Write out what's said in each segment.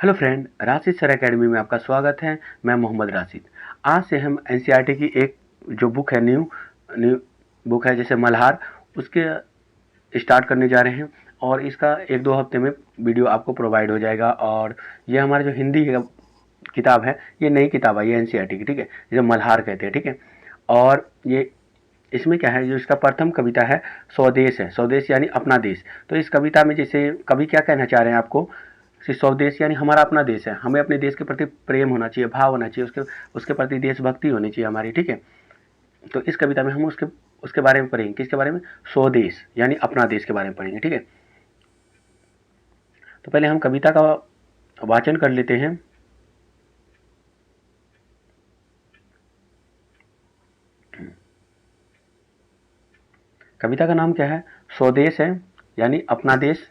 Hello friend, Rashid sir academy में आपका स्वागत है। मैं मोहम्मद राशिद। आज से हम एनसीईआरटी की एक जो बुक है न्यू न्यू बुक है जैसे मल्हार, उसके स्टार्ट करने जा रहे हैं और इसका 1-2 हफ्ते में वीडियो आपको प्रोवाइड हो जाएगा। और ये हमारा जो हिंदी है किताब है, ये नई किताब है, ये एनसीईआरटी की, ठीक है, जिसे मल्हार कहते हैं, ठीक है। और ये इसमें क्या है, जो इसका प्रथम कविता है स्वदेश है, स्वदेश यानी अपना देश। तो इस कविता में जैसे कवि क्या कहना चाह रहे हैं आपको कि स्वदेश यानी हमारा अपना देश है, हमें अपने देश के प्रति प्रेम होना चाहिए, भाव होना चाहिए, उसके प्रति देशभक्ति होनी चाहिए हमारी, ठीक है। तो इस कविता में हम उसके उसके बारे में पढ़ेंगे। किसके बारे में? स्वदेश यानी अपना देश के बारे में पढ़ेंगे, ठीक है। तो पहले हम कविता का वाचन कर लेते हैं। कविता का नाम क्या है? स्वदेश है यानी अपना देश।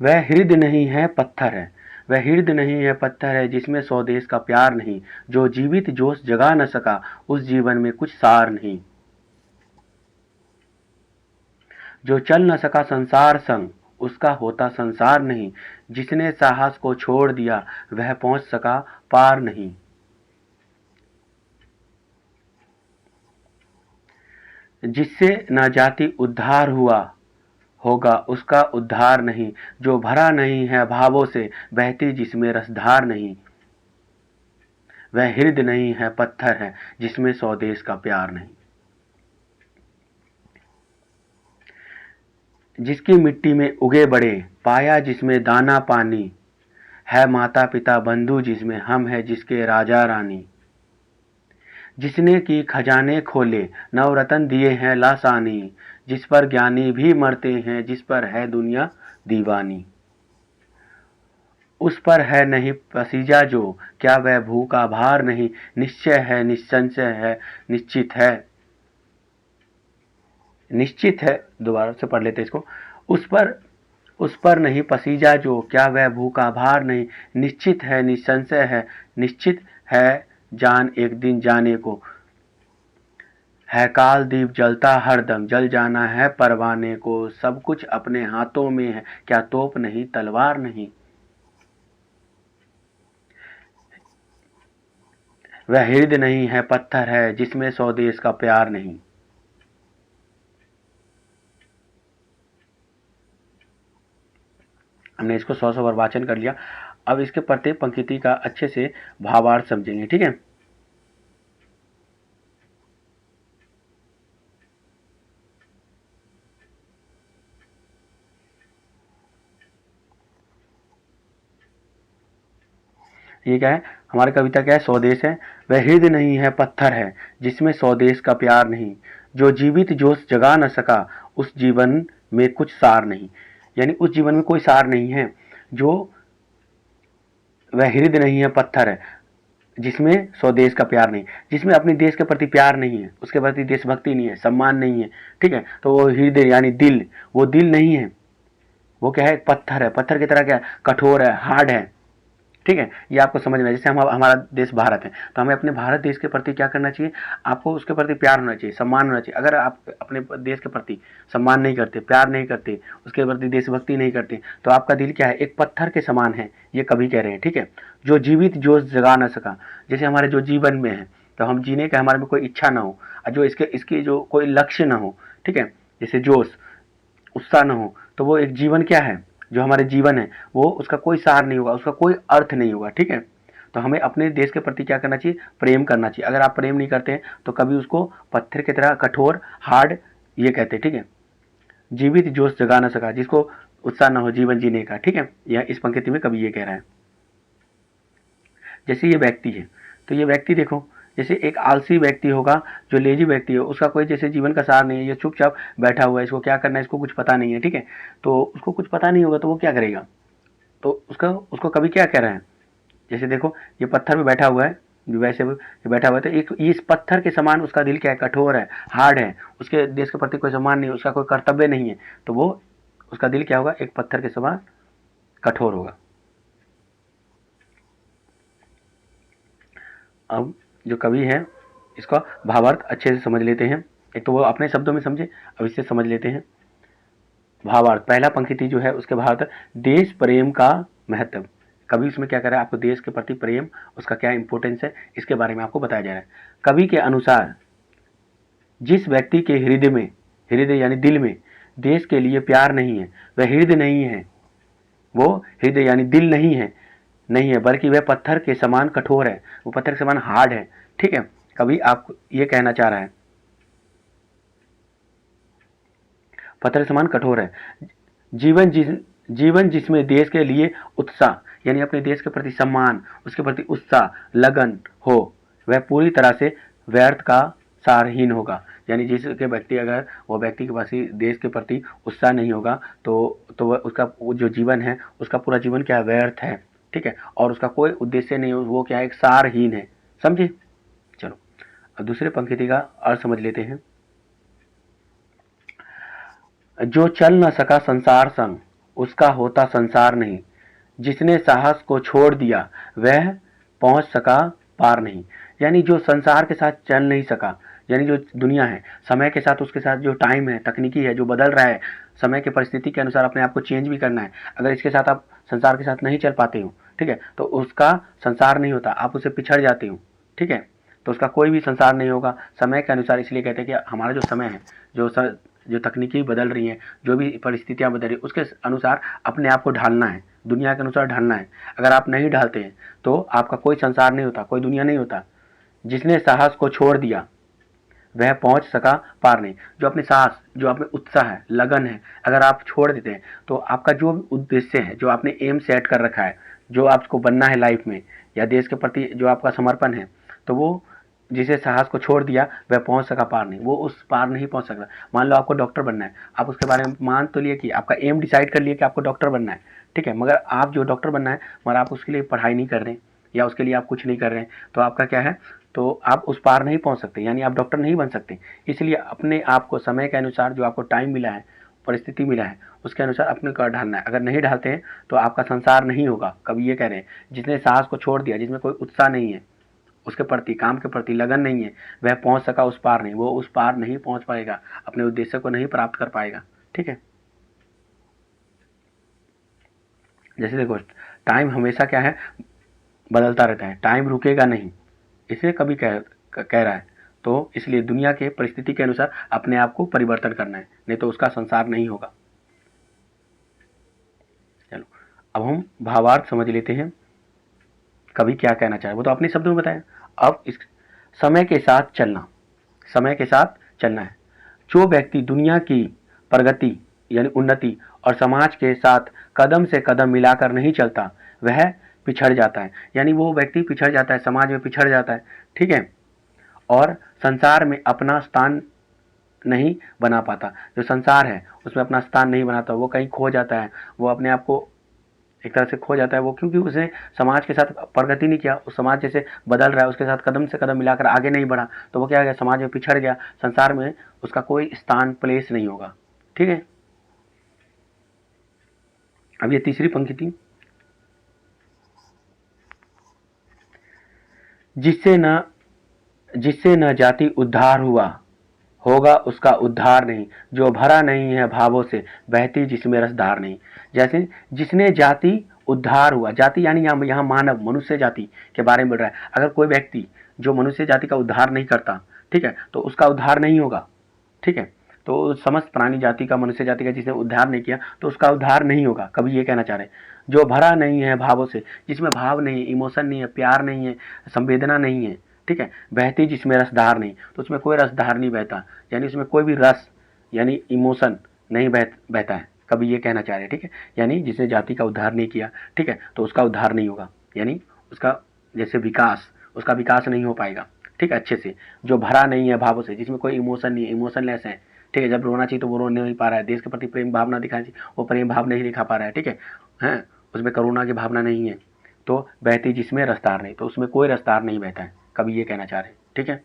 वह हृदय नहीं है पत्थर है, वह हृदय नहीं है पत्थर है, जिसमें स्वदेश का प्यार नहीं, जो जीवित जोश जगा न सका, उस जीवन में कुछ सार नहीं। जो चल न सका संसार संग, उसका होता संसार नहीं, जिसने साहस को छोड़ दिया, वह पहुंच सका पार नहीं। जिससे न जाति उद्धार हुआ होगा, उसका उद्धार नहीं, जो भरा नहीं है भावों से, बहती जिसमें रसधार नहीं। वह हृदय नहीं है पत्थर है, जिसमें स्वदेश का प्यार नहीं। जिसकी मिट्टी में उगे बड़े, पाया जिसमें दाना पानी, है माता पिता बंधु जिसमें, हम है जिसके राजा रानी। जिसने की खजाने खोले, नवरत्न दिए हैं लासानी, जिस पर ज्ञानी भी मरते हैं, जिस पर है दुनिया दीवानी। उस पर है नहीं पसीजा जो, क्या वह भूखा भार नहीं, निश्चय है निसंशय है निश्चित है, निश्चित है। दोबारा से पढ़ लेते इसको। उस पर नहीं पसीजा जो, क्या वह भूखा भार नहीं, निश्चित है निसंशय है निश्चित है, जान एक दिन जाने को है, काल दीप जलता हरदम, जल जाना है परवाने को, सब कुछ अपने हाथों में है, क्या तोप नहीं तलवार नहीं। वह हृदय नहीं है पत्थर है, जिसमें स्वदेश का प्यार नहीं। हमने इसको 100 बार वाचन कर लिया। अब इसके प्रत्येक पंक्ति का अच्छे से भावार्थ समझेंगे, ठीक है। ये क्या है? हमारी कविता क्या है? स्वदेश है। वह हृदय नहीं है पत्थर है, जिसमें स्वदेश का प्यार नहीं, जो जीवित जोश जगा न सका, उस जीवन में कुछ सार नहीं। यानी उस जीवन में कोई सार नहीं है। जो वह हृदय नहीं है पत्थर है, जिसमें स्वदेश का प्यार नहीं, जिसमें अपने देश के प्रति प्यार नहीं है, उसके प्रति देशभक्ति नहीं है, सम्मान नहीं है, ठीक है। तो वो हृदय यानी दिल, वो दिल नहीं है, वो क्या है? पत्थर है। पत्थर की तरह क्या है? कठोर है, हार्ड है, ठीक है। ये आपको समझना है। जैसे हम हमारा देश भारत है, तो हमें अपने भारत देश के प्रति क्या करना चाहिए? आपको उसके प्रति प्यार होना चाहिए, सम्मान होना चाहिए। अगर आप अपने देश के प्रति सम्मान नहीं करते, प्यार नहीं करते, उसके प्रति देशभक्ति नहीं करते, तो आपका दिल क्या है? एक पत्थर के समान है, ये कवि कह रहे हैं, ठीक है। जो जीवित जोश जगा ना सका, जैसे हमारे जो जीवन में है, तो हम जीने का हमारे में कोई इच्छा ना हो, जो इसकी जो कोई लक्ष्य ना हो, ठीक है, जैसे जोश उत्साह न हो, तो वो एक जीवन क्या है? जो हमारे जीवन है, वो उसका कोई सार नहीं होगा, उसका कोई अर्थ नहीं होगा, ठीक है। तो हमें अपने देश के प्रति क्या करना चाहिए? प्रेम करना चाहिए। अगर आप प्रेम नहीं करते हैं, तो कभी उसको पत्थर की तरह कठोर, हार्ड, ये कहते हैं, ठीक है। जीवित जोश जगा ना सका, जिसको उत्साह न हो जीवन जीने का, ठीक है। यह इस पंक्ति में कभी ये कह रहा है। जैसे ये व्यक्ति है, तो ये व्यक्ति देखो, जैसे एक आलसी व्यक्ति होगा, जो लेजी व्यक्ति हो, उसका कोई जैसे जीवन का सार नहीं है, ये चुपचाप बैठा हुआ है, इसको क्या करना है इसको कुछ पता नहीं है, ठीक है। तो उसको कुछ पता नहीं होगा तो वो क्या करेगा? तो उसको कभी क्या कह रहे हैं? जैसे देखो, ये पत्थर पे बैठा हुआ है, जो वैसे बैठा हुआ है, तो एक इस पत्थर के समान उसका दिल क्या है? कठोर है, हार्ड है, उसके देश के प्रति कोई सम्मान नहीं है, उसका कोई कर्तव्य नहीं है, तो वो उसका दिल क्या होगा? एक पत्थर के समान कठोर होगा। अब जो कवि है, इसका भावार्थ अच्छे से समझ लेते हैं। एक तो वो अपने शब्दों में समझे, अब इससे समझ लेते हैं भावार्थ। पहला पंक्ति जो है उसके भावार्थ, देश प्रेम का महत्व। कवि उसमें क्या कर रहा है, आपको देश के प्रति प्रेम, उसका क्या इंपॉर्टेंस है, इसके बारे में आपको बताया जा रहा है। कवि के अनुसार जिस व्यक्ति के हृदय में, हृदय यानी दिल में देश के लिए प्यार नहीं है, वह हृदय नहीं है, वो हृदय यानी दिल नहीं है, बल्कि वह पत्थर के समान कठोर है, वो पत्थर के समान हार्ड है। ठीक है, कवि आपको ये कहना चाह रहा है, पत्थर के समान कठोर है। जीवन जिसमें देश के लिए उत्साह, यानी अपने देश के प्रति सम्मान, उसके प्रति उत्साह, लगन हो, वह पूरी तरह से व्यर्थ का सारहीन होगा। यानी जिसके व्यक्ति, अगर वो व्यक्ति के पास देश के प्रति उत्साह नहीं होगा तो वह उसका जो जीवन है, उसका पूरा जीवन क्या व्यर्थ है। ठीक है, और उसका कोई उद्देश्य नहीं हो, वो क्या है, एक सारहीन है। समझे? चलो अब दूसरे पंक्ति का अर्थ समझ लेते हैं। जो चल न सका संसार संग, उसका होता संसार नहीं। जिसने साहस को छोड़ दिया, वह पहुंच सका पार नहीं। यानी जो संसार के साथ चल नहीं सका, यानी जो दुनिया है, समय के साथ, उसके साथ जो टाइम है, तकनीकी है, जो बदल रहा है, समय के परिस्थिति के अनुसार अपने आप को चेंज भी करना है। अगर इसके साथ आप संसार के साथ नहीं चल पाते हो, ठीक है, तो उसका संसार नहीं होता, आप उससे पिछड़ जाते हो। ठीक है, तो उसका कोई भी संसार नहीं होगा समय के अनुसार। इसलिए कहते हैं कि हमारा जो समय है, जो तकनीकी बदल रही है, जो भी परिस्थितियां बदल रही है, उसके अनुसार अपने आप को ढालना है, दुनिया के अनुसार ढालना है। अगर आप नहीं ढालते हैं तो आपका कोई संसार नहीं होता, कोई दुनिया नहीं होता। जिसने साहस को छोड़ दिया, वह पहुंच सका पार नहीं। जो अपने साहस, जो अपने उत्साह है, लगन है, अगर आप छोड़ देते हैं तो आपका जो उद्देश्य है, जो आपने एम सेट कर रखा है, जो आपको बनना है लाइफ में, या देश के प्रति जो आपका समर्पण है, तो वो जिसे साहस को छोड़ दिया वह पहुंच सका पार नहीं, वो उस पार नहीं पहुंच सकता। मान लो आपको डॉक्टर बनना है, आप उसके बारे में मान तो लिए कि आपका एम डिसाइड कर लिए कि आपको डॉक्टर बनना है, ठीक है, मगर आप जो डॉक्टर बनना है, मगर आप उसके लिए पढ़ाई नहीं कर रहे हैं, या उसके लिए आप कुछ नहीं कर रहे हैं, तो आपका क्या है, तो आप उस पार नहीं पहुंच सकते, यानी आप डॉक्टर नहीं बन सकते। इसलिए अपने आप को समय के अनुसार, जो आपको टाइम मिला है, परिस्थिति मिला है, उसके अनुसार अपने को ढालना है। अगर नहीं ढालते हैं तो आपका संसार नहीं होगा। कभी ये कह रहे हैं, जिसने साहस को छोड़ दिया, जिसमें कोई उत्साह नहीं है, उसके प्रति, काम के प्रति लगन नहीं है, वह पहुंच सका उस पार नहीं, वो उस पार नहीं पहुंच पाएगा, अपने उद्देश्य को नहीं प्राप्त कर पाएगा। ठीक है, जैसे देखो, टाइम हमेशा क्या है, बदलता रहता है, टाइम रुकेगा नहीं, इसे कभी कह रहा है। तो इसलिए दुनिया के परिस्थिति के अनुसार अपने आप को परिवर्तन करना है, नहीं तो उसका संसार नहीं होगा। चलो अब हम भावार्थ समझ लेते हैं, कवि क्या कहना चाहे, वो तो अपने शब्दों में बताया। अब इस समय के साथ चलना, समय के साथ चलना है। जो व्यक्ति दुनिया की प्रगति यानी उन्नति और समाज के साथ कदम से कदम मिलाकर नहीं चलता, वह पिछड़ जाता है। यानी वो व्यक्ति पिछड़ जाता है, समाज में पिछड़ जाता है। ठीक है, और संसार में अपना स्थान नहीं बना पाता। जो संसार है उसमें अपना स्थान नहीं बनाता, वो कहीं खो जाता है, वो अपने आप को एक तरह से खो जाता है। वो क्योंकि उसने समाज के साथ प्रगति नहीं किया, उस समाज जैसे बदल रहा है उसके साथ कदम से कदम मिलाकर आगे नहीं बढ़ा, तो वो क्या हो गया, समाज में पिछड़ गया, संसार में उसका कोई स्थान, प्लेस नहीं होगा। ठीक है, अब ये तीसरी पंक्ति थी, जिससे न जाति उद्धार हुआ, होगा उसका उद्धार नहीं। जो भरा नहीं है भावों से, बहती जिसमें रसधार नहीं। जैसे जिसने जाति उद्धार हुआ, जाति यानी यहाँ मानव, मनुष्य जाति के बारे में बोल रहा है। अगर कोई व्यक्ति जो मनुष्य जाति का उद्धार नहीं करता, ठीक है, तो उसका उद्धार नहीं होगा। ठीक है, तो समस्त प्राणी जाति का, मनुष्य जाति का जिसने उद्धार नहीं किया, तो उसका उद्धार नहीं होगा। कभी ये कहना चाह रहे हैं, जो भरा नहीं है भावों से, जिसमें भाव नहीं है, इमोशन नहीं है, प्यार नहीं है, संवेदना नहीं है, ठीक है, बहती जिसमें रसधार नहीं, तो उसमें कोई रसधार नहीं बहता, यानी उसमें कोई भी रस यानी इमोशन नहीं बहता है। कभी ये कहना चाह रहे हैं। ठीक है, यानी जिसने जाति का उद्धार नहीं किया, ठीक है, तो उसका उद्धार नहीं होगा, यानी उसका जैसे विकास, उसका विकास नहीं हो पाएगा। ठीक है, अच्छे से। जो भरा नहीं है भावों से, जिसमें कोई इमोशन नहीं है, इमोशनलेस है। ठीक है, जब रोना चाहिए तो वो रो नहीं पा रहा है, देश के प्रति प्रेम भावना दिखानी चाहिए, वो प्रेम भाव नहीं दिखा पा रहा है। ठीक है, हैं, उसमें करुणा की भावना नहीं है, तो बहती जिसमें रसदार नहीं, तो उसमें कोई रसदार नहीं बहता है। कभी ये कहना चाह रहे हैं। ठीक है,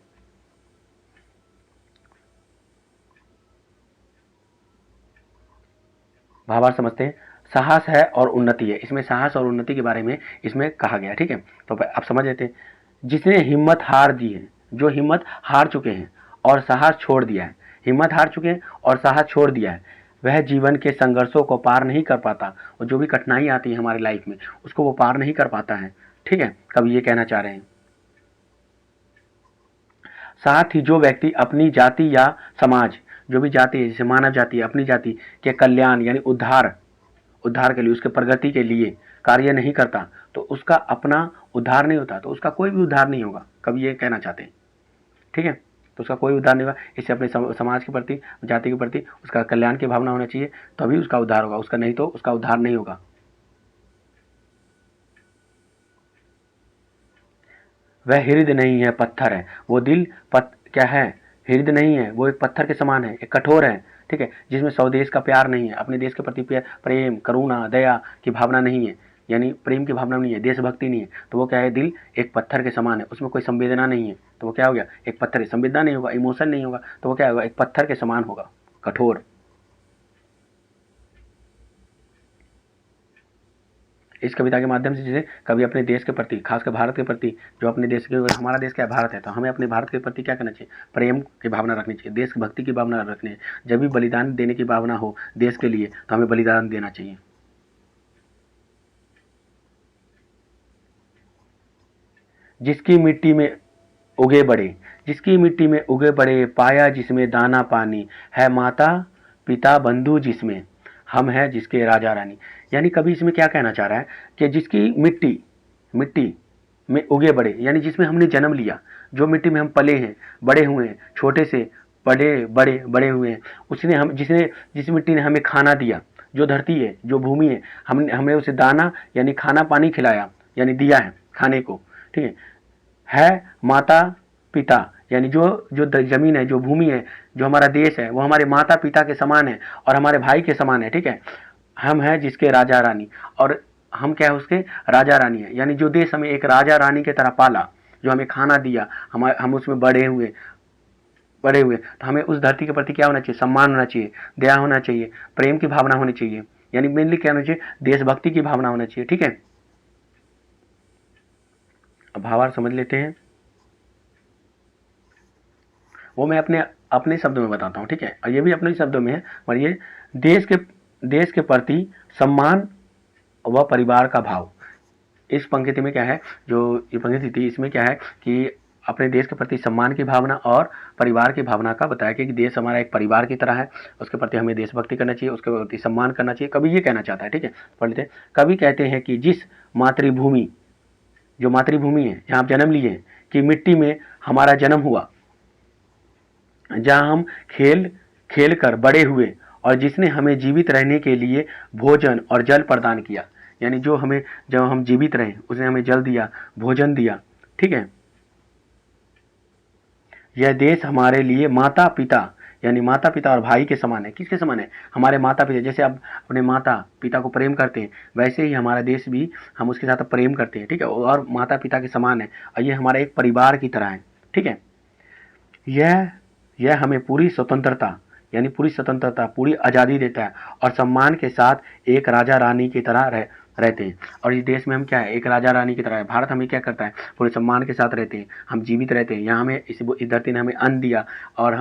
भावार्थ समझते हैं। साहस है और उन्नति है, इसमें साहस और उन्नति के बारे में इसमें कहा गया। ठीक है, तो आप समझ लेते हैं। जिसने हिम्मत हार दी है, जो हिम्मत हार चुके हैं और साहस छोड़ दिया है, हिम्मत हार चुके हैं और साहस छोड़ दिया है, वह जीवन के संघर्षों को पार नहीं कर पाता, और जो भी कठिनाई आती है हमारी लाइफ में उसको वो पार नहीं कर पाता है। ठीक है, कवि ये कहना चाह रहे हैं। साथ ही जो व्यक्ति अपनी जाति या समाज, जो भी जाति है जैसे मानव जाति है, अपनी जाति के कल्याण यानी उद्धार के लिए, उसके प्रगति के लिए कार्य नहीं करता तो उसका अपना उद्धार नहीं होता, तो उसका कोई भी उद्धार नहीं होगा। कवि ये कहना चाहते हैं। ठीक है, तो उसका कोई उद्धार नहीं होगा। इससे अपने समाज के प्रति, जाति के प्रति उसका कल्याण की भावना होना चाहिए, तभी उसका उद्धार होगा, उसका नहीं तो उसका उद्धार नहीं होगा। वह हृदय नहीं है, पत्थर है। वो दिल क्या है, हृदय नहीं है, वो एक पत्थर के समान है, एक कठोर है। ठीक है, जिसमें स्वदेश का प्यार नहीं है, अपने देश के प्रति प्रेम, करुणा, दया की भावना नहीं है, यानी प्रेम की भावना नहीं है, देशभक्ति नहीं है, तो वो क्या है, दिल एक पत्थर के समान है, उसमें कोई संवेदना नहीं है, तो वो क्या हो गया, एक पत्थर है। संवेदना नहीं होगा, इमोशन नहीं होगा, तो वो क्या होगा, एक पत्थर के समान होगा, कठोर। इस कविता के माध्यम से जैसे कवि अपने देश के प्रति, खासकर भारत के प्रति, जो अपने देश के, हमारा देश क्या है, भारत है, तो हमें अपने भारत के प्रति क्या करना चाहिए, प्रेम की भावना रखनी चाहिए, देशभक्ति की भावना रखनी है। जब भी बलिदान देने की भावना हो देश के लिए तो हमें बलिदान देना चाहिए। जिसकी मिट्टी में उगे बड़े, जिसकी मिट्टी में उगे बड़े, पाया जिसमें दाना पानी, है माता पिता बंधु जिसमें, हम हैं जिसके राजा रानी। यानी कभी इसमें क्या कहना चाह रहा है कि जिसकी मिट्टी में उगे बड़े, यानी जिसमें हमने जन्म लिया, जो मिट्टी में हम पले हैं, बड़े हुए हैं, छोटे से बड़े हुए हैं, उसने हम जिस मिट्टी ने हमें खाना दिया, जो धरती है, जो भूमि है, हमने उसे दाना यानी खाना पानी खिलाया, यानी दिया है खाने को। ठीक है माता पिता, यानी जो जो जमीन है, जो भूमि है, जो हमारा देश है, वो हमारे माता पिता के समान है और हमारे भाई के समान है। ठीक है, हम हैं जिसके राजा रानी, और हम क्या है, उसके राजा रानी है। यानी जो देश हमें एक राजा रानी की तरह पाला, जो हमें खाना दिया, हम उसमें बड़े हुए, तो हमें उस धरती के प्रति क्या होना चाहिए, सम्मान होना चाहिए, दया होना चाहिए, प्रेम की भावना होनी चाहिए, यानी मेनली क्या होना चाहिए, देशभक्ति की भावना होना चाहिए। ठीक है, अब भावार्थ समझ लेते हैं, वो मैं अपने अपने शब्दों में बताता हूँ। ठीक है, और ये भी अपने शब्दों में है, और ये देश के प्रति सम्मान व परिवार का भाव। इस पंक्ति में क्या है, जो ये पंक्ति थी, इसमें क्या है कि अपने देश के प्रति सम्मान की भावना और परिवार की भावना का बताया कि देश हमारा एक परिवार की तरह है, उसके प्रति हमें देशभक्ति करना चाहिए, उसके प्रति सम्मान करना चाहिए। कभी ये कहना चाहता है। ठीक है, पढ़ लेते हैं। कभी कहते हैं कि जिस मातृभूमि, जो मातृभूमि है जहाँ आप जन्म लिए कि मिट्टी में हमारा जन्म हुआ, जहाँ हम खेल कर बड़े हुए, और जिसने हमें जीवित रहने के लिए भोजन और जल प्रदान किया, यानी जो हमें, जब हम जीवित रहे उसने हमें जल दिया, भोजन दिया। ठीक है, यह देश हमारे लिए माता पिता, यानी माता पिता और भाई के समान है। किसके समान है, हमारे माता पिता। जैसे आप अपने माता पिता को प्रेम करते हैं, वैसे ही हमारा देश भी हम उसके साथ प्रेम करते हैं। ठीक है, और माता पिता के समान है, और ये हमारा एक परिवार की तरह है। ठीक है, यह हमें पूरी स्वतंत्रता, यानी पूरी स्वतंत्रता, पूरी आज़ादी देता है, और सम्मान के साथ एक राजा रानी की तरह रहते हैं। और इस देश में हम क्या है, एक राजा रानी की तरह है। भारत हमें क्या करता है, पूरे सम्मान के साथ रहते हैं, हम जीवित रहते हैं। यहाँ हमें इस धरती ने हमें अन्न दिया, और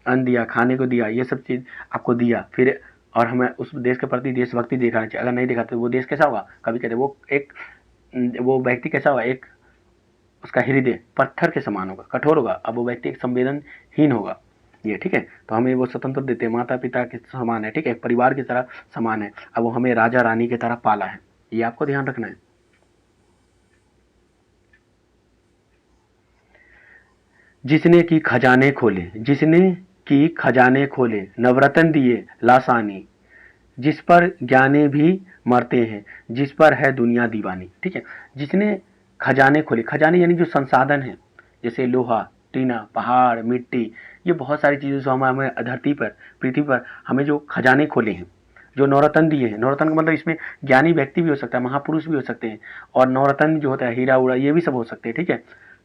अन्न दिया, खाने को दिया, ये सब चीज़ आपको दिया, फिर और हमें उस देश के प्रति देशभक्ति दिखाना चाहिए। अगर नहीं दिखाते वो देश कैसा होगा, कभी कहते वो व्यक्ति कैसा होगा, एक उसका हृदय पत्थर के समान होगा, कठोर होगा। अब वो व्यक्ति एक संवेदनहीन होगा। ये ठीक है, तो हमें वो स्वतंत्र देते हैं, माता पिता के समान है। ठीक है, परिवार की तरह समान है। अब वो हमें राजा रानी की तरह पाला है, ये आपको ध्यान रखना है। जिसने की खजाने खोले, नवरत्न दिए लासानी, जिस पर ज्ञानी भी मरते हैं, जिस पर है दुनिया दीवानी। ठीक है, जिसने खजाने खोले, खजाने यानी जो संसाधन है, जैसे लोहा, टीना, पहाड़, मिट्टी, ये बहुत सारी चीज़ें जो हमें धरती पर, पृथ्वी पर हमें जो खजाने खोले हैं, जो नवरत्न दिए हैं। नवरत्न का मतलब इसमें ज्ञानी व्यक्ति भी हो सकता है, महापुरुष भी हो सकते हैं, और नवरत्न जो होता है हीरा उड़ा, ये भी सब हो सकते हैं। ठीक है,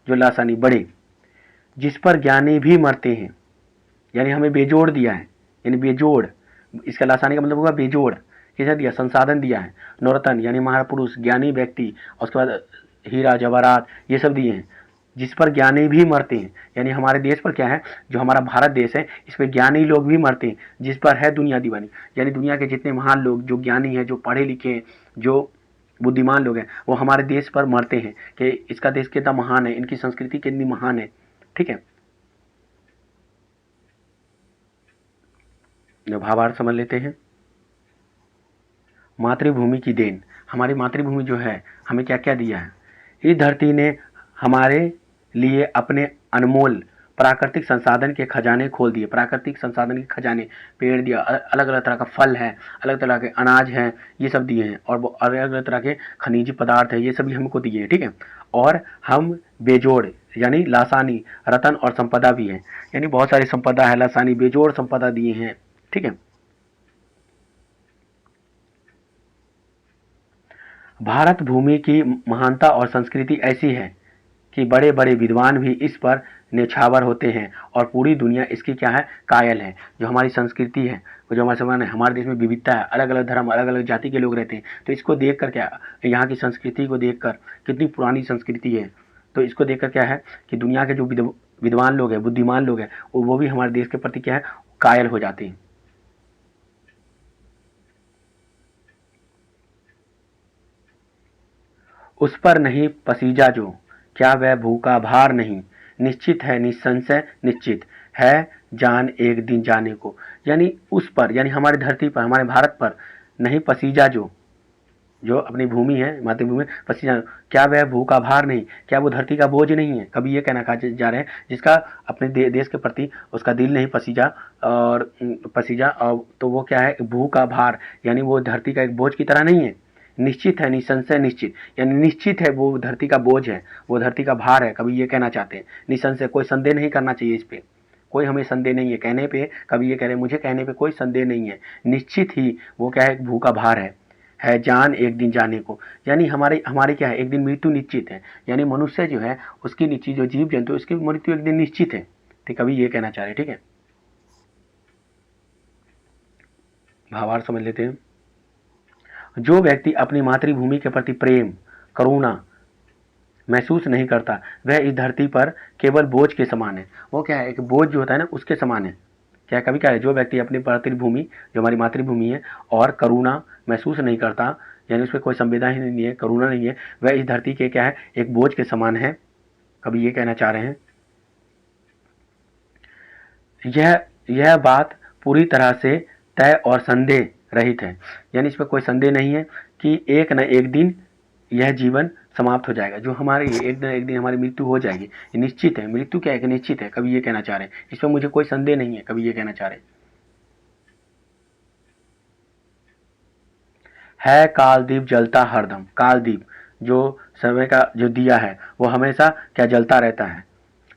जो लासानी बड़े, जिस पर ज्ञानी भी मरते हैं, यानी हमें बेजोड़ दिया है, यानी बेजोड़, इसका लासानी का मतलब होगा बेजोड़। कैसा दिया, संसाधन दिया है। नवरत्न यानी महापुरुष, ज्ञानी व्यक्ति, और उसके बाद हीरा जवाहरात, ये सब दिए हैं। जिस पर ज्ञानी भी मरते हैं। यानी हमारे देश पर क्या है, जो हमारा भारत देश है, इस पर ज्ञानी लोग भी मरते हैं, जिस पर है दुनिया दीवानी। यानी दुनिया के जितने महान लोग, जो ज्ञानी हैं, जो पढ़े लिखे हैं, जो बुद्धिमान लोग हैं, वो हमारे देश पर मरते हैं कि इसका देश कितना महान है, इनकी संस्कृति कितनी महान है। ठीक है, भावार्थ समझ लेते हैं। मातृभूमि की देन। हमारी मातृभूमि जो है हमें क्या क्या दिया है। इस धरती ने हमारे लिए अपने अनमोल प्राकृतिक संसाधन के खजाने खोल दिए। प्राकृतिक संसाधन के खजाने, पेड़ दिया, अलग अलग तरह का फल है, अलग तरह के अनाज हैं, ये सब दिए हैं, और अलग अलग तरह के खनिज पदार्थ है, ये सभी हमको दिए हैं। ठीक है, और हम बेजोड़ यानी लासानी रतन और संपदा भी है। यानी बहुत सारी संपदा है, लासानी बेजोड़ संपदा दिए हैं। ठीक है, भारत भूमि की महानता और संस्कृति ऐसी है कि बड़े बड़े विद्वान भी इस पर न्यौछावर होते हैं, और पूरी दुनिया इसकी क्या है, कायल है। जो हमारी संस्कृति है, वो जो हमारे समान है, हमारे देश में विविधता है, अलग अलग धर्म, अलग अलग जाति के लोग रहते हैं, तो इसको देख कर क्या, यहाँ की संस्कृति को देख कर, कितनी पुरानी संस्कृति है, तो इसको देख कर क्या है कि दुनिया के जो विद्वान लोग हैं, बुद्धिमान लोग हैं, वो भी हमारे देश के प्रति क्या है, कायल हो जाते हैं। उस पर नहीं पसीजा जो, क्या वह भूखा भार नहीं, निश्चित है निसंशय निश्चित है जान एक दिन जाने को। यानी उस पर, यानी हमारी धरती पर, हमारे भारत पर नहीं पसीजा जो, जो अपनी भूमि है, मातृभूमि, पसीजा, क्या वह भूखा भार नहीं, क्या वो धरती का बोझ नहीं है। कभी ये कहना जा रहे हैं जिसका अपने देश के प्रति उसका दिल नहीं पसीजा, और पसीजा, और तो वो क्या है, भूखा भार, यानी वो धरती का एक बोझ की तरह नहीं है। निश्चित है निसंशय निश्चित, यानी निश्चित है वो धरती का बोझ है, वो धरती का भार है, कभी ये कहना चाहते हैं। निसंशय, कोई संदेह नहीं करना चाहिए इस पे, कोई हमें संदेह नहीं है कहने पे, कभी ये कह रहे हैं मुझे कहने पे कोई संदेह नहीं है। निश्चित ही वो क्या है, भूखा भार है जान एक दिन जाने को। यानी हमारे हमारे क्या है, एक दिन मृत्यु निश्चित है। यानी मनुष्य जो है उसकी निश्चित, जो जीव जंतु उसकी मृत्यु एक दिन निश्चित है। ठीक, अभी ये कहना चाह रहे, ठीक है, भावार्थ समझ लेते हैं। जो व्यक्ति अपनी मातृभूमि के प्रति प्रेम, करुणा महसूस नहीं करता, वह इस धरती पर केवल बोझ के समान है। वो क्या है, एक बोझ जो होता है ना, उसके समान है। क्या कभी क्या है, जो व्यक्ति अपनी मातृभूमि, जो हमारी मातृभूमि है, और करुणा महसूस नहीं करता, यानी उसमें कोई संवेदना ही नहीं है, करुणा नहीं है, वह इस धरती के क्या है, एक बोझ के समान है। कभी ये कहना चाह रहे हैं। यह बात पूरी तरह से तय और संदेह रहित है। यानी इसमें कोई संदेह नहीं है कि एक न एक दिन यह जीवन समाप्त हो जाएगा। जो हमारे एक न एक दिन हमारी मृत्यु हो जाएगी, ये निश्चित है। मृत्यु क्या है कि निश्चित है, कभी ये कहना चाह रहे हैं। इसमें मुझे कोई संदेह नहीं है, कभी ये कहना चाह रहे है। कालदीप जलता हरदम। कालदीप जो समय का जो दिया है, वो हमेशा क्या जलता रहता है।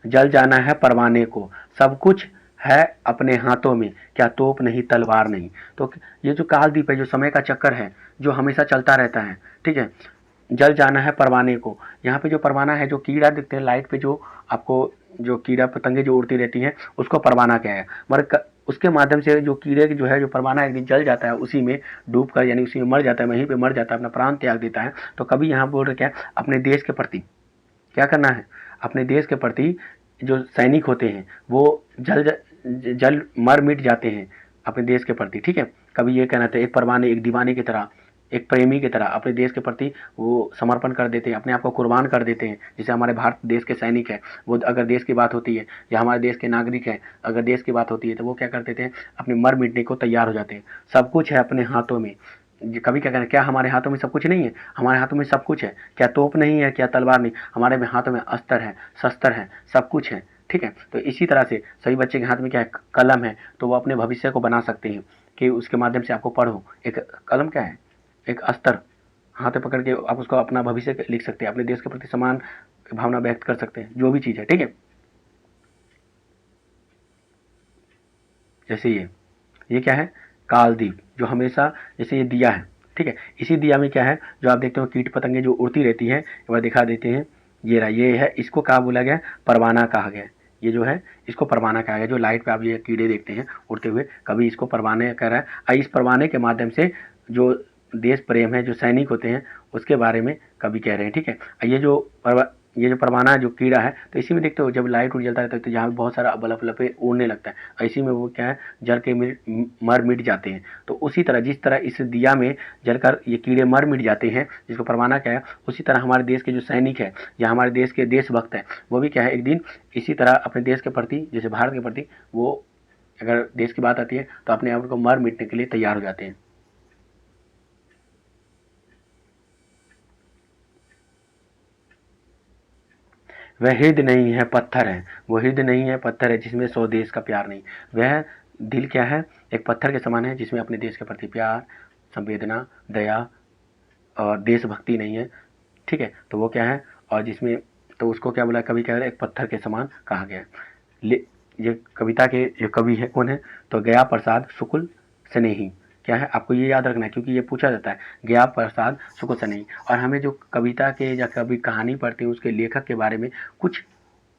जल जाना है परवाने को, सब कुछ है अपने हाथों में, क्या तोप नहीं तलवार नहीं। तो ये जो कालदीप है, जो समय का चक्कर है, जो हमेशा चलता रहता है, ठीक है। जल जाना है परवाने को, यहाँ पे जो परवाना है, जो कीड़ा दिखते हैं लाइट पे, जो आपको जो कीड़ा पतंगे जो उड़ती रहती हैं, उसको परवाना क्या है। मगर उसके माध्यम से जो कीड़े जो है, जो परवाना एक दिन जल जाता है, उसी में डूब कर, यानी उसी में मर जाता है, वहीं पे मर जाता है, अपना प्राण त्याग देता है। तो कभी यहाँ बोल रहे क्या, अपने देश के प्रति क्या करना है, अपने देश के प्रति जो सैनिक होते हैं वो जल मर मिट जाते हैं अपने देश के प्रति, ठीक है। कभी ये कहना था, एक परवाने, एक दीवाने की तरह, एक प्रेमी की तरह अपने देश के प्रति वो समर्पण कर देते हैं, अपने आप को कुर्बान कर देते हैं। जैसे हमारे भारत देश के सैनिक हैं, वो अगर देश की बात होती है, या हमारे देश के नागरिक हैं, अगर देश की बात होती है, तो वो क्या कर देते हैं, अपने मर मिटने को तैयार हो जाते हैं। सब कुछ है अपने हाथों में। कभी क्या कहना, क्या हमारे हाथों में सब कुछ नहीं है? हमारे हाथों में सब कुछ है। क्या तोप नहीं है, क्या तलवार नहीं? हमारे हाथों में अस्त्र है, शस्त्र है, सब कुछ है, ठीक है। तो इसी तरह से सभी बच्चे के हाथ में क्या है, कलम है, तो वो अपने भविष्य को बना सकते हैं कि उसके माध्यम से आपको पढ़ो। एक कलम क्या है, एक अस्त्र, हाथ में पकड़ के आप उसको अपना भविष्य लिख सकते हैं, अपने देश के प्रति समान भावना व्यक्त कर सकते हैं, जो भी चीज़ है, ठीक है। जैसे ये क्या है, कालदीप, जो हमेशा, जैसे ये दिया है, ठीक है। इसी दिया में क्या है, जो आप देखते हो कीट पतंगे जो उड़ती रहती हैं, एक बार दिखा देते हैं। ये रहा, ये है, इसको क्या बोला गया, परवाना कहा गया। ये जो है, इसको परवाना कहा गया। जो लाइट पे आप ये कीड़े देखते हैं उड़ते हुए, कभी इसको परवाने कह रहा है। और इस परवाने के माध्यम से जो देश प्रेम है, जो सैनिक होते हैं, उसके बारे में कभी कह रहे हैं, ठीक है। ये जो ये जो परवाना जो कीड़ा है, तो इसी में देखते हो जब लाइट उड़ जलता रहता है तो यहाँ बहुत सारा बल्ब लपे उड़ने लगता है, इसी में वो क्या है जल के मर मिट जाते हैं। तो उसी तरह जिस तरह इस दिया में जलकर ये कीड़े मर मिट जाते हैं जिसको परवाना क्या है, उसी तरह हमारे देश के जो सैनिक है या हमारे देश के देशभक्त है वो भी क्या है एक दिन इसी तरह अपने देश के प्रति, जैसे भारत के प्रति, वो अगर देश की बात आती है तो अपने आप को मर मिटने के लिए तैयार हो जाते हैं। वह हृदय नहीं है पत्थर है, वो हृदय नहीं है पत्थर है जिसमें सौ देश का प्यार नहीं। वह दिल क्या है, एक पत्थर के समान है जिसमें अपने देश के प्रति प्यार, संवेदना, दया और देशभक्ति नहीं है। ठीक है, तो वो क्या है, और जिसमें तो उसको क्या बोला, कवि कह रहे एक पत्थर के समान कहा गया है। ये कविता के जो कवि है कौन है, तो गया प्रसाद शुक्ल स्नेही। क्या है, आपको ये याद रखना है क्योंकि ये पूछा जाता है, गया प्रसाद शुक्ल स्नेही। और हमें जो कविता के या कभी कहानी पढ़ते हैं उसके लेखक के बारे में कुछ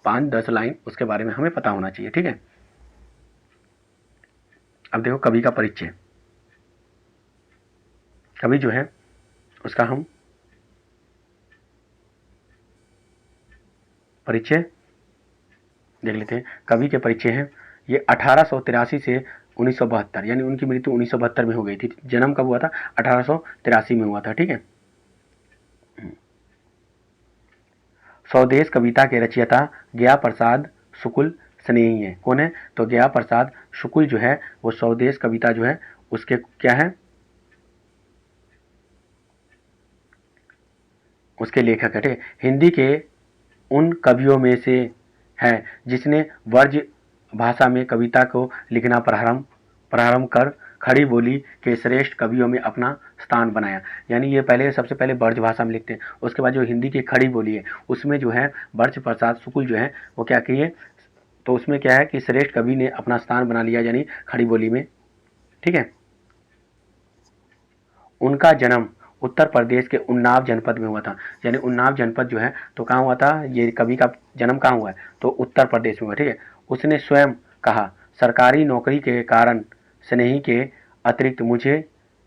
5-10 लाइन उसके बारे में हमें पता होना चाहिए। ठीक है, अब देखो कवि का परिचय। कवि जो है उसका हम परिचय देख लेते हैं। कवि के परिचय हैं, ये 1883 से 1972, यानी उनकी मृत्यु 1972 में हो गई थी। जन्म कब हुआ था, 1883 में हुआ था। ठीक है, स्वदेश कविता के रचयिता गया प्रसाद शुक्ल स्नेही है। कौन है, तो गया प्रसाद शुक्ल जो है वो स्वदेश कविता जो है उसके क्या है, उसके लेखक है। ठीक है, हिंदी के उन कवियों में से है जिसने वर्ज भाषा में कविता को लिखना प्रारंभ कर खड़ी बोली के श्रेष्ठ कवियों में अपना स्थान बनाया। यानी ये पहले सबसे पहले ब्रज भाषा में लिखते हैं, उसके बाद जो हिंदी की खड़ी बोली है उसमें जो है ब्रज प्रसाद शुक्ल जो है वो क्या किए, तो उसमें क्या है कि श्रेष्ठ कवि ने अपना स्थान बना लिया यानी खड़ी बोली में। ठीक है, उनका जन्म उत्तर प्रदेश के उन्नाव जनपद में हुआ था। यानी उन्नाव जनपद जो है तो कहाँ हुआ था, ये कवि का जन्म कहाँ हुआ है, तो उत्तर प्रदेश में हुआ। ठीक है, उसने स्वयं कहा, सरकारी नौकरी के कारण स्नेही के अतिरिक्त मुझे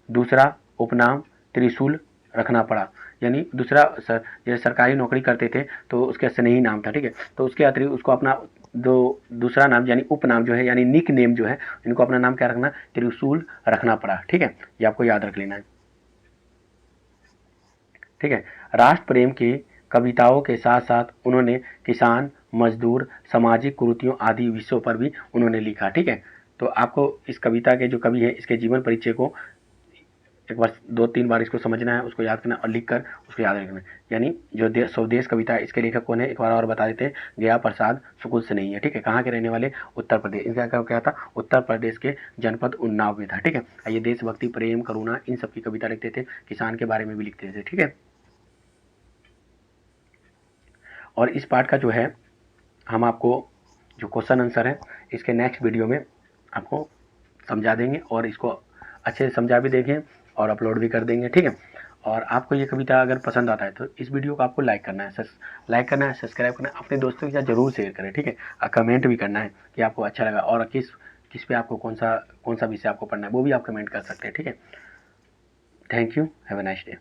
दूसरा उपनाम त्रिशूल रखना पड़ा। यानी दूसरा जैसे सरकारी नौकरी करते थे तो उसका स्नेही नाम था। ठीक है, तो उसके अतिरिक्त उसको अपना दूसरा नाम यानी उपनाम जो है यानी निक नेम जो है, इनको अपना नाम क्या रखना, त्रिशूल रखना पड़ा। ठीक है, ये आपको याद रख लेना है। ठीक है, राष्ट्र प्रेम की कविताओं के साथ साथ उन्होंने किसान, मजदूर, सामाजिक कुरीतियों आदि विषयों पर भी उन्होंने लिखा। ठीक है, तो आपको इस कविता के जो कवि हैं इसके जीवन परिचय को एक बार 2-3 बार इसको समझना है, उसको याद करना और लिख कर उसको याद रखना है। यानी जो स्वदेश कविता है इसके लेखक कौन है, एक बार और बता देते हैं, गया प्रसाद शुक्ल स्नेही है। ठीक है, कहाँ के रहने वाले, उत्तर प्रदेश। इनका क्या था, उत्तर प्रदेश के जनपद उन्नाव में था। ठीक है, ये देशभक्ति, प्रेम, करुणा इन सब की कविता लिखते थे, किसान के बारे में भी लिखते थे। ठीक है, और इस पार्ट का जो है हम आपको जो क्वेश्चन आंसर है इसके नेक्स्ट वीडियो में आपको समझा देंगे और इसको अच्छे से समझा भी देंगे और अपलोड भी कर देंगे। ठीक है, और आपको ये कविता अगर पसंद आता है तो इस वीडियो को आपको लाइक करना है, सब्सक्राइब करना है, अपने दोस्तों के साथ जरूर शेयर करें। ठीक है, और कमेंट भी करना है कि आपको अच्छा लगा और किस पे आपको कौन सा विषय आपको पढ़ना है वो भी आप कमेंट कर सकते हैं। ठीक है, thank you, have a nice day.